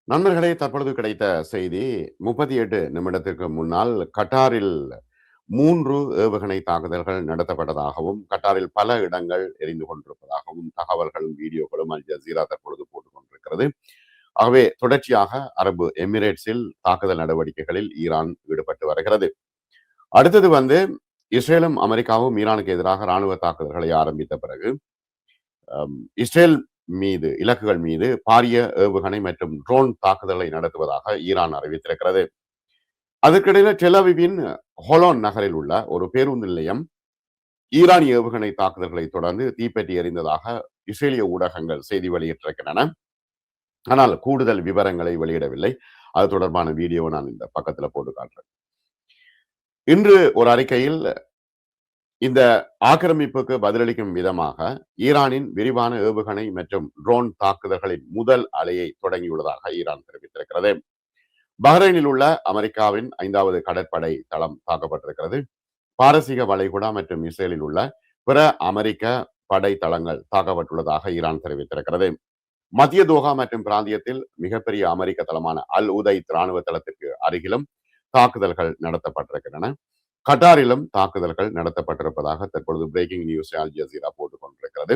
நண்பர்களே, தற்பொழுது கிடைத்த செய்தி. 38 நிமிடத்திற்கு முன்னால் கட்டாரில் 3 ஏவுகணை தாக்குதல்கள் நடத்தப்பட்டதாகவும், கட்டாரில் பல இடங்கள் எரிந்து கொண்டிருப்பதாகவும் தகவல்களும், வீடியோக்களும் அல் ஜசீரா தற்பொழுது போட்டுக் கொண்டிருக்கிறது. ஆகவே தொடர்ச்சியாக அரபு எமிரேட்ஸில் தாக்குதல் நடவடிக்கைகளில் ஈரான் ஈடுபட்டு வருகிறது. அடுத்தது இஸ்ரேலும் அமெரிக்காவும் ஈரானுக்கு எதிராக ராணுவ தாக்குதல்களை ஆரம்பித்த பிறகு இஸ்ரேல் மீது இலக்குகள் மீது பாரிய ஏவுகணை மற்றும் ட்ரோன் தாக்குதலை நடத்துவதாக ஈரான் அறிவித்திருக்கிறது. அதற்கிடையில டெலவிவின் ஹொலோன் நகரில் உள்ள ஒரு பேருந்து நிலையம் ஈரானிய ஏவுகணை தாக்குதல்களை தொடர்ந்து தீப்பற்றி எறிந்ததாக இஸ்ரேலிய ஊடகங்கள் செய்தி வெளியிட்டிருக்கின்றன. ஆனால் கூடுதல் விவரங்களை வெளியிடவில்லை. அது தொடர்பான வீடியோவை நான் இந்த பக்கத்துல போட்டு காட்டுறேன். இன்று ஒரு அறிக்கையில் இந்த ஆக்கிரமிப்புக்கு பதிலளிக்கும் விதமாக ஈரானின் விரிவான ஏவுகணை மற்றும் ட்ரோன் தாக்குதல்களின் முதல் அலையை தொடங்கியுள்ளதாக ஈரான் தெரிவித்திருக்கிறது. பஹ்ரைனில் உள்ள அமெரிக்காவின் 5வது கடற்படை தளம் தாக்கப்பட்டிருக்கிறது. பாரசீக வளைகுடா மற்றும் இஸ்ரேலில் உள்ள பிற அமெரிக்க படை தளங்கள் தாக்கப்பட்டுள்ளதாக ஈரான் தெரிவித்திருக்கிறது. மத்திய தோஹா மற்றும் பிராந்தியத்தில் மிகப்பெரிய அமெரிக்க தளமான அல் உதைத் ராணுவ தளத்திற்கு அருகிலும் தாக்குதல்கள் நடத்தப்பட்டிருக்கின்றன. கட்டாரிலும் தாக்குதல்கள் நடத்தப்பட்டிருப்பதாக தற்பொழுது பிரேக்கிங் நியூஸ் அல் ஜசீரா போட்டுக் கொண்டிருக்கிறது.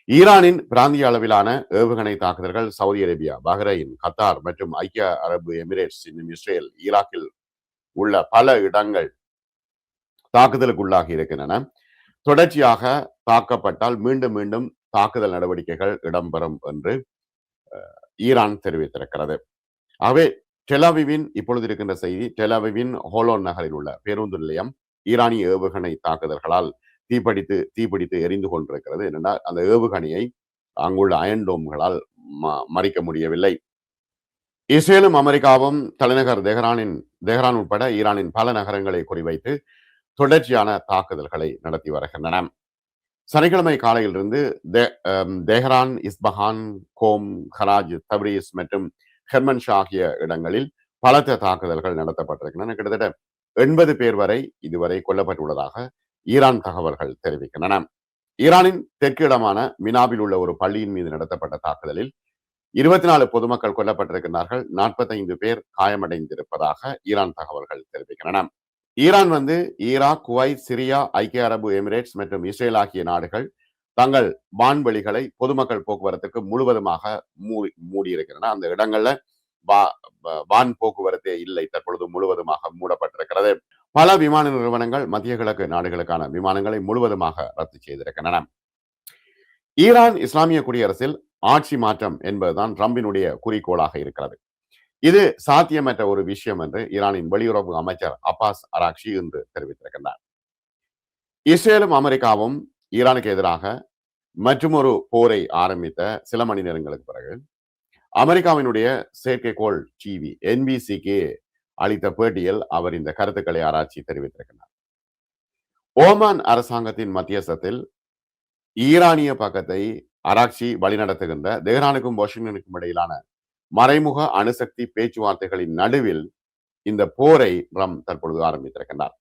ஈரானின் பிராந்திய அளவிலான ஏவுகணை தாக்குதல்கள் சவுதி அரேபியா, பஹ்ரைன், கத்தார் மற்றும் ஐக்கிய அரபு எமிரேட்ஸ், இன்னும் இஸ்ரேல், ஈராக்கில் உள்ள பல இடங்கள் தாக்குதலுக்கு உள்ளாகி இருக்கின்றன. தொடர்ச்சியாக தாக்கப்பட்டால் மீண்டும் மீண்டும் தாக்குதல் நடவடிக்கைகள் இடம்பெறும் என்று ஈரான் தெரிவித்திருக்கிறது. ஆகவே டெலாவிவின் இப்பொழுது இருக்கின்ற செய்தி, டெலாவிவின் ஹோலோன் நகரில் உள்ள பேருந்து நிலையம் ஈரானிய ஏவுகணை தாக்குதல்களால் தீப்பிடித்து எரிந்து கொண்டிருக்கிறது. என்னென்றால் அந்த ஏவுகணையை அங்குள்ள அயன்டோம்களால் மறிக்க முடியவில்லை. இஸ்ரேலும் அமெரிக்காவும் தலைநகர் தெஹ்ரான் உட்பட ஈரானின் பல நகரங்களை குறிவைத்து தொடர்ச்சியான தாக்குதல்களை நடத்தி வருகின்றன. சனிக்கிழமை காலையிலிருந்து தெஹ்ரான், இஸ்பஹான், கோம், ஹராஜ், தப்ரீஸ் மற்றும் ஹெர்மன்ஷா ஆகிய இடங்களில் பலத்த தாக்குதல்கள் நடத்தப்பட்டிருக்கின்றன. கிட்டத்தட்ட 80 பேர் வரை இதுவரை கொல்லப்பட்டுள்ளதாக ஈரான் தகவல்கள் தெரிவிக்கின்றன. ஈரானின் தெற்கு இடமான மினாபில் உள்ள ஒரு பள்ளியின் மீது நடத்தப்பட்ட தாக்குதலில் 24 பொதுமக்கள் கொல்லப்பட்டிருக்கிறார்கள். 45 பேர் காயமடைந்திருப்பதாக ஈரான் தகவல்கள் தெரிவிக்கின்றன. ஈரான் ஈராக், குவைத், சிரியா, ஐக்கிய அரபு எமிரேட்ஸ் மற்றும் இஸ்ரேல் ஆகிய நாடுகள் தங்கள் வான்வெளிகளை பொதுமக்கள் போக்குவரத்துக்கு முழுவதுமாக மூடியிருக்கின்றன. அந்த இடங்கள்ல வான் போக்குவரத்தே இல்லை, தற்பொழுது முழுவதுமாக மூடப்பட்டிருக்கிறது. பல விமான நிறுவனங்கள் மத்திய கிழக்கு நாடுகளுக்கான விமானங்களை முழுவதுமாக ரத்து செய்திருக்கின்றன. ஈரான் இஸ்லாமிய குடியரசில் ஆட்சி மாற்றம் என்பதுதான் ட்ரம்பினுடைய குறிக்கோளாக இருக்கிறது. இது சாத்தியமற்ற ஒரு விஷயம் என்று ஈரானின் வெளியுறவு அமைச்சர் அப்பாஸ் அராக்ஷி இன்று தெரிவித்திருக்கின்றார். இஸ்ரேலும் அமெரிக்காவும் ஈரானுக்கு எதிராக மற்றொரு போரை ஆரம்பித்த சில மணி நேரங்களுக்கு பிறகு அமெரிக்காவினுடைய செயற்கைக்கோள் டிவி என்பிசிக்கு அளித்த பேட்டியில் அவர் இந்த கருத்துக்களை ஆராய்ச்சி தெரிவித்திருக்கிறார். ஓமான் அரசாங்கத்தின் மத்தியஸ்தத்தில் ஈரானிய பக்கத்தை அராக்சி வழிநடத்துகின்ற தெஹ்ரானுக்கும் வாஷிங்டனுக்கும் இடையிலான மறைமுக அணுசக்தி பேச்சுவார்த்தைகளின் நடுவில் இந்த போரை ட்ரம்ப் தற்பொழுது ஆரம்பித்திருக்கின்றார்.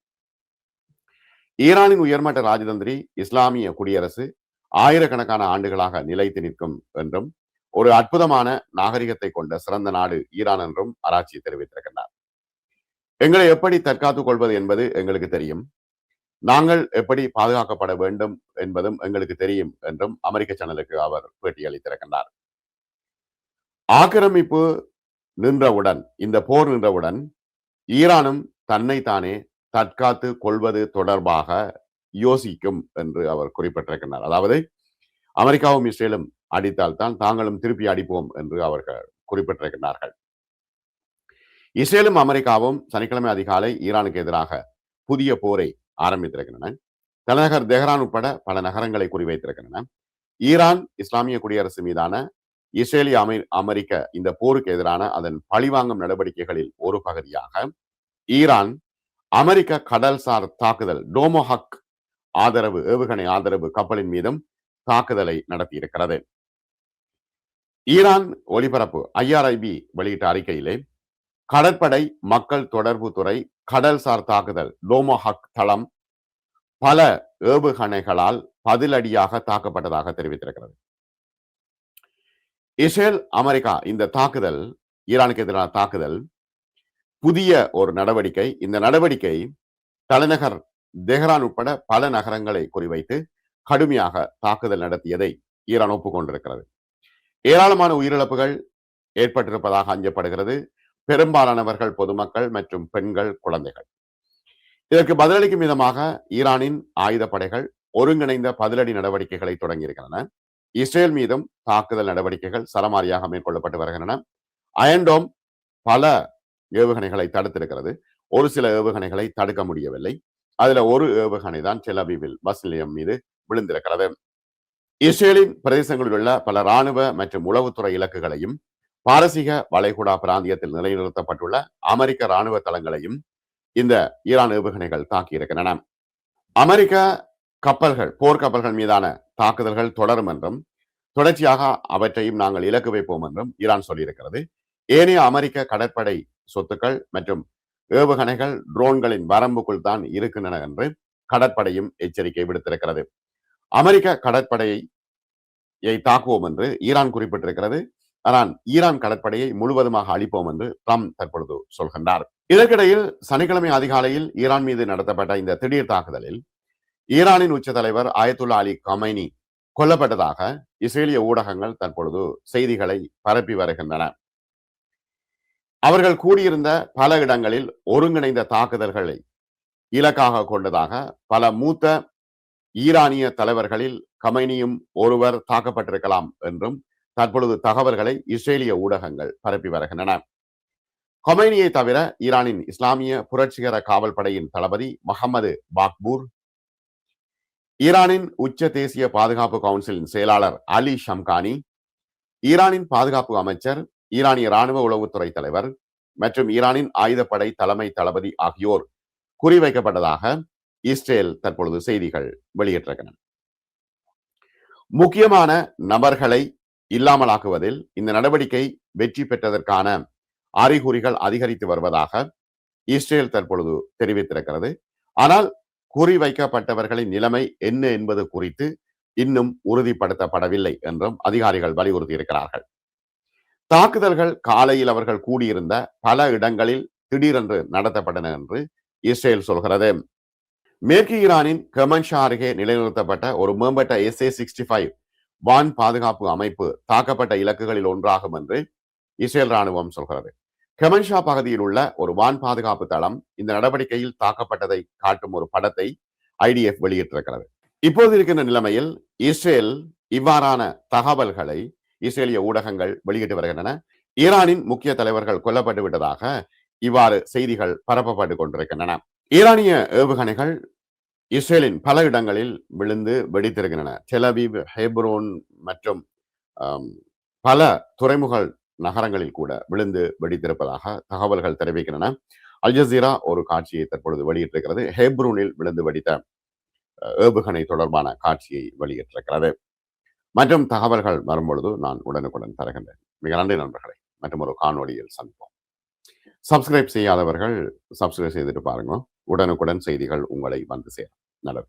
ஈரானின் உயர்மட்ட ராஜதந்திரி இஸ்லாமிய குடியரசு ஆயிரக்கணக்கான ஆண்டுகளாக நிலைத்து நிற்கும் என்றும் ஒரு அற்புதமான நாகரிகத்தை கொண்ட சிறந்த நாடு ஈரான் என்றும் ஆராய்ச்சி தெரிவித்திருக்கின்றார். எங்களை எப்படி தற்காத்துக் கொள்வது என்பது எங்களுக்கு தெரியும், நாங்கள் எப்படி பாதுகாக்கப்பட வேண்டும் என்பதும் எங்களுக்கு தெரியும் என்றும் அமெரிக்க சேனலுக்கு அவர் பேட்டி அளித்திருக்கின்றார். ஆக்கிரமிப்பு நின்றவுடன், இந்த போர் நின்றவுடன் ஈரானும் தன்னைத்தானே தற்காத்து கொள்வது தொடர்பாக யோசிக்கும் என்று அவர் குறிப்பிட்டிருக்கிறார். அதாவது அமெரிக்காவும் இஸ்ரேலும் அடித்தால் தான் தாங்களும் திருப்பி அடிப்போம் என்று அவர்கள் குறிப்பிட்டிருக்கிறார்கள். இஸ்ரேலும் அமெரிக்காவும் சனிக்கிழமை அதிகாலை ஈரானுக்கு எதிராக புதிய போரை ஆரம்பித்திருக்கின்றன. தலைநகர் தெஹ்ரான் உட்பட பல நகரங்களை குறிவைத்திருக்கின்றன. ஈரான் இஸ்லாமிய குடியரசு மீதான இஸ்ரேலிய அமெரிக்க இந்த போருக்கு எதிரான அதன் பழிவாங்கும் நடவடிக்கைகளில் ஒரு பகுதியாக ஈரான் அமெரிக்க கடல்சார் தாக்குதல் டோமோஹக் ஏவுகணை ஆதரவு கப்பலின் மீதும் தாக்குதலை நடத்தியிருக்கிறது. ஈரான் ஒலிபரப்பு IRIB வெளியிட்ட அறிக்கையிலே கடற்படை மக்கள் தொடர்பு துறை கடல்சார் தாக்குதல் டோமோஹக் தளம் பல ஏவுகணைகளால் பதிலடியாக தாக்கப்பட்டதாக தெரிவித்திருக்கிறது. இஸ்ரேல் அமெரிக்கா இந்த தாக்குதல், ஈரானுக்கு எதிரான தாக்குதல் புதிய ஒரு நடவடிக்கை. இந்த நடவடிக்கை தலைநகர் தெஹ்ரான் உட்பட பல நகரங்களை குறிவைத்து கடுமையாக தாக்குதல் நடத்தியதை ஈரான் ஒப்புக்கொண்டிருக்கிறது. ஏராளமான உயிரிழப்புகள் ஏற்பட்டிருப்பதாக அஞ்சப்படுகிறது. பெரும்பாலானவர்கள் பொதுமக்கள் மற்றும் பெண்கள், குழந்தைகள். இதற்கு பதிலளிக்கும் விதமாக ஈரானின் ஆயுதப்படைகள் ஒருங்கிணைந்த பதிலடி நடவடிக்கைகளை தொடங்கியிருக்கின்றன. இஸ்ரேல் மீதும் தாக்குதல் நடவடிக்கைகள் சரமாரியாக மேற்கொள்ளப்பட்டு வருகின்றன. அயன்டோம் பல ஏவுகணைகளை தடுத்திருக்கிறது. ஒரு சில ஏவுகணைகளை தடுக்க முடியவில்லை. அதுல ஒரு ஏவுகணை தான் டெல் அவீவில் பஸ் நிலையம் மீது விழுந்திருக்கிறது. இஸ்ரேலின் பிரதேசங்களில் உள்ள பல ராணுவ மற்றும் உளவுத்துறை இலக்குகளையும் பாரசீக வளைகுடா பிராந்தியத்தில் நிலைநிறுத்தப்பட்டுள்ள அமெரிக்க ராணுவ தளங்களையும் இந்த ஈரான் ஏவுகணைகள் தாக்கியிருக்கின்றன. அமெரிக்க கப்பல்கள், போர்க்கப்பல்கள் மீதான தாக்குதல்கள் தொடரும் என்றும் தொடர்ச்சியாக அவற்றையும் நாங்கள் இலக்கு வைப்போம் என்றும் ஈரான் சொல்லியிருக்கிறது. ஏனைய அமெரிக்க கடற்படை சொத்துக்கள் மற்றும் ஏவுகணைகள் ட்ரோன்களின் வரம்புக்குள் தான் இருக்கின்றன என்று கடற்படையும் எச்சரிக்கை விடுத்திருக்கிறது. அமெரிக்க கடற்படையை தாக்குவோம் என்று ஈரான் குறிப்பிட்டிருக்கிறது. ஆனால் ஈரான் கடற்படையை முழுவதுமாக அழிப்போம் என்று ட்ரம்ப் தற்பொழுது சொல்கின்றார். இதற்கிடையில் சனிக்கிழமை அதிகாலையில் ஈரான் மீது நடத்தப்பட்ட இந்த திடீர் தாக்குதலில் ஈரானின் உச்ச தலைவர் ஆயத்துல்லா அலி கமைனி கொல்லப்பட்டதாக இஸ்ரேலிய ஊடகங்கள் தற்பொழுது செய்திகளை பரப்பி வருகின்றன. அவர்கள் கூடியிருந்த பல இடங்களில் ஒருங்கிணைந்த தாக்குதல்களை இலக்காக கொண்டதாக பல மூத்த ஈரானிய தலைவர்களில் கமைனியும் ஒருவர் தாக்கப்பட்டிருக்கலாம் என்றும் தற்பொழுது தகவல்களை இஸ்ரேலிய ஊடகங்கள் பரப்பி வருகின்றன. கொமைனியை தவிர ஈரானின் இஸ்லாமிய புரட்சிகர காவல் படையின் தளபதி முகமது பாக்பூர், ஈரானின் உச்ச தேசிய பாதுகாப்பு கவுன்சிலின் செயலாளர் அலி ஷம்கானி, ஈரானின் பாதுகாப்பு அமைச்சர், ஈரானிய ராணுவ உளவுத்துறை தலைவர் மற்றும் ஈரானின் ஆயுதப்படை தலைமை தளபதி ஆகியோர் குறிவைக்கப்பட்டதாக இஸ்ரேல் தற்பொழுது செய்திகள் வெளியிட்டிருக்கின்றன. முக்கியமான நபர்களை இல்லாமலாக்குவதில் இந்த நடவடிக்கை வெற்றி பெற்றதற்கான அறிகுறிகள் அதிகரித்து வருவதாக இஸ்ரேல் தற்பொழுது தெரிவித்திருக்கிறது. ஆனால் குறிவைக்கப்பட்டவர்களின் நிலைமை என்ன என்பது குறித்து இன்னும் உறுதிப்படுத்தப்படவில்லை என்றும் அதிகாரிகள் வலியுறுத்தி இருக்கிறார்கள். தாக்குதல்கள் காலையில் அவர்கள் கூடியிருந்த பல இடங்களில் திடீரென்று நடத்தப்பட்டன என்று இஸ்ரேல் சொல்கிறது. மேற்கு ஈரானின் கெமன்ஷா அருகே நிலைநிறுத்தப்பட்ட ஒரு மேம்பட்ட SA-65 வான் பாதுகாப்பு அமைப்பு தாக்கப்பட்ட இலக்குகளில் ஒன்றாகும் என்று இஸ்ரேல் ராணுவம் சொல்கிறது. கெமன்ஷா பகுதியில் உள்ள ஒரு வான் பாதுகாப்பு தளம் இந்த நடவடிக்கையில் தாக்கப்பட்டதை காட்டும் ஒரு படத்தை IDF வெளியிட்டிருக்கிறது. இப்போது இருக்கின்ற நிலைமையில் இஸ்ரேல் இவ்வாறான தகவல்களை இஸ்ரேலிய ஊடகங்கள் வெளியிட்டு வருகின்றன. ஈரானின் முக்கிய தலைவர்கள் கொல்லப்பட்டு விட்டதாக இவ்வாறு செய்திகள் பரப்பப்பட்டுக் கொண்டிருக்கின்றன. ஈரானிய ஏவுகணைகள் இஸ்ரேலின் பல இடங்களில் விழுந்து வெடித்திருக்கின்றன. டெல் அவீவ், ஹெப்ரோன் மற்றும் பல துறைமுக நகரங்களில் கூட விழுந்து வெடித்திருப்பதாக தகவல்கள் தெரிவிக்கின்றன. அல் ஜசீரா ஒரு காட்சியை தற்பொழுது வெளியிட்டிருக்கிறது. ஹெப்ரோனில் விழுந்து வெடித்த ஏவுகணை தொடர்பான காட்சியை வெளியிட்டிருக்கிறது. மற்றும் தகவல்கள் வரும்பொழுது நான் உடனுக்குடன் தருகின்றேன். மிக நன்றி நண்பர்களை. மற்றும் ஒரு காணொலியில் சந்திப்போம். சப்ஸ்கிரைப் செய்யாதவர்கள் சப்ஸ்கிரைப் செய்துட்டு பாருங்க. உடனுக்குடன் செய்திகள் உங்களை வந்து சேரும். நல்லது.